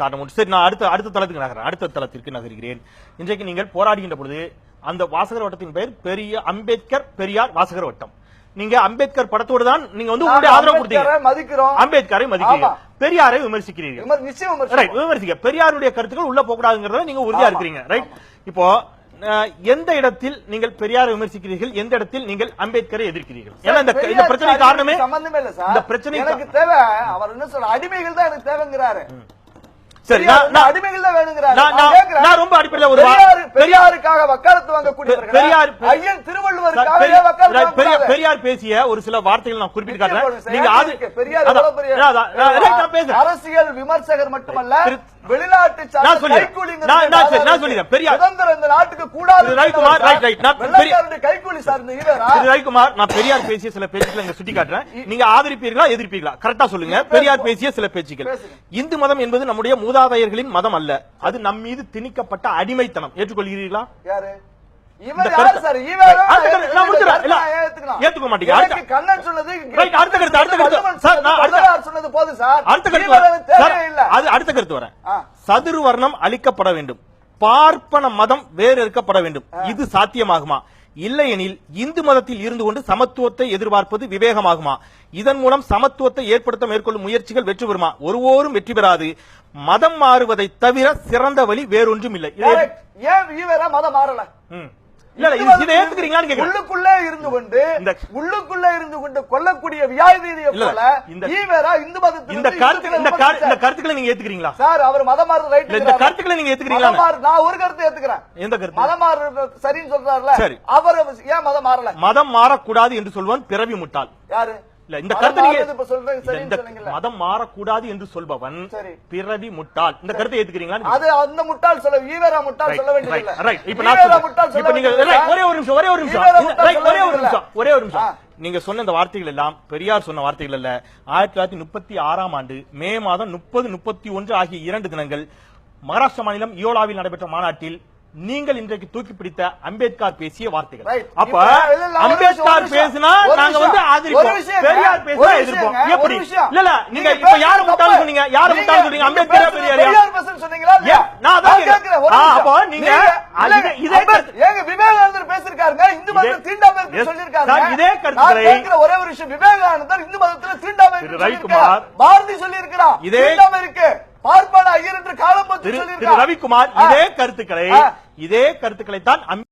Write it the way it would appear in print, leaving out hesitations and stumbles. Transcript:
காரணம். சரி, நான் அடுத்த தளத்திற்கு நகர்கிறேன். இன்றைக்கு நீங்கள் போராடுகின்ற பொழுது அந்த வாசகர் வட்டத்தின் பெயர் பெரிய அம்பேத்கர் பெரியார் வாசகர் வட்டம். நீங்க அம்பேத்கர் படத்தோடு தான் நீங்க வந்து உங்களுடைய ஆதரவு கொடுத்தீங்க. அம்பேத்கரை மதிக்கிறீங்க, பெரியாரை விமர்சிக்கிறீர்கள். விமர்சிக்க பெரியாருடைய கருத்துக்கள் உள்ள போகக்கூடாதுங்கிறத நீங்க உறுதியா இருக்கிறீங்க. ரைட். இப்போ எந்த இடத்தில் நீங்கள் பெரியாரை விமர்சிக்கிறீர்கள், எந்த இடத்தில் நீங்கள் அம்பேத்கரை எதிர்க்கிறீர்கள்? ஏன்னா இந்த பிரச்சனை காரணமே சம்பந்தமே இல்ல சார். இந்த பிரச்சனை எனக்கு தேவை, அவர் என்ன சொல்ற, அடிமைகள் தான் எனக்கு தேவைங்கிறாரு. சரி, அடிமைகள் தான் வேணுங்கிறாரு. நான் ரொம்ப அடிப்படையில் ஒரு பெரியாருக்காக வக்காலத்து வாங்கக்கூடியவர்கள், ஐயன் திருவள்ளுவருக்காக வக்காலத்து பெரியார் பேசிய ஒரு சில வார்த்தைகள் நான் குறிப்பிட்டு காட்டுறேன். நீங்க பெரியார் அரசியல் விமர்சகர் மட்டுமல்ல, வெளிநாட்டு பெரியார் பேசிய சில பேச்சுக்களை சுட்டி காட்டுறேன். நீங்க ஆதரிப்பீர்களா எதிர்ப்பீர்களா கரெக்டா சொல்லுங்க. பெரியார் பேசிய சில பேச்சுக்கள். இந்து மதம் என்பது நம்முடைய மூதாதையர்களின் மதம் அல்ல, அது நம் மீது திணிக்கப்பட்ட அடிமைத்தனம். ஏற்றுக்கொள்கிறீர்களா? ஏத்துக்க மாட்டீங்க. அடுத்த கருத்து வரேன். சதுரு வர்ணம் அளிக்கப்பட வேண்டும், பார்ப்பன மதம் வேறு இருக்கப்பட வேண்டும். இது சாத்தியமாகுமா? இல்லையெனில் இந்து மதத்தில் இருந்து கொண்டு சமத்துவத்தை எதிர்பார்ப்பது விவேகமாகுமா? இதன் மூலம் சமத்துவத்தை ஏற்படுத்த மேற்கொள்ளும் முயற்சிகள் வெற்றி பெறுமா? ஒருவோரும் வெற்றி பெறாது. மதம் மாறுவதை தவிர சிறந்த வழி வேறொன்றும் இல்லை. மதம் மாறல. உள்ளுக்குள்ளே இருந்து கொண்டு கொல்லக்கூடிய வியாதியை போல இந்து மதத்தில் இந்த கருத்துக்களை நீங்க ஏத்துக்கிறீங்களா சார்? அவர் மதம் மாறுறது ரைட். இந்த கருத்துக்களை நீங்க ஏத்துக்கிறீங்களா? நான் ஒரு கருத்தை ஏத்துக்கிறேன். எந்த கருத்து? மதம் மாறுறது சரின்னு சொல்றாருல, அவர் ஏன் மதம் மாறல? மதம் மாறக்கூடாது என்று சொல்வன் பிறவி முட்டாள். யாரு? இல்ல, இந்த கருத்து மதம் மாறக்கூடாது என்று சொல்பவன் பிறவி முட்டாள். இந்த கருத்தை ஏத்துக்கிறீங்களா? அது அந்த முட்டாள் சொல்ல, ஈவேரா முட்டாள் சொல்ல வேண்டியது. ஒரே ஒரு நிமிஷம். நீங்க சொன்ன இந்த வார்த்தைகள் எல்லாம் பெரியார் சொன்ன வார்த்தைகள் அல்ல. 1936ஆம் ஆண்டு மே மாதம் 30, 31 ஆகிய 2 தினங்கள் மகாராஷ்டிரா மாநிலம் யோலாவில் நடைபெற்ற மாநாட்டில் நீங்கள் இன்றைக்கு தூக்கி பிடித்த அம்பேத்கர் பேசிய வார்த்தைகள். அப்ப அம்பேத்கர் பேசினா நாங்க வந்து ஆதரிப்போம், பெரியார் பேசினா எதிர்ப்போம். எப்படி? இல்ல நீங்க இப்ப யார முட்டாள் சொன்னீங்க? யார முட்டாள் சொன்னீங்க? அம்பேத்கர் பெரியார் சொன்னீங்களா? நான் அதான் கேக்குறேன். அப்ப நீங்க இதே ஏங்க விவேகானந்தர் பேசிருக்காருங்க, இந்து மதத்தை தீண்டாமை இருக்கு சொல்லிருக்காரு. இதே கருத்துக்களை கேக்குற ஒரே ஒரு விஷயம், விவேகானந்தர் இந்து மதத்துல தீண்டாமை இருக்கு சொல்லிருக்காரு, பாரதி சொல்லிருக்கார். இதே தீண்டாமை இருக்கு, பார்ப்பான ஐயர் என்று காலம் பற்றி சொல்லியிருக்கார் ரவிக்குமார். இதே கருத்துக்களை தான்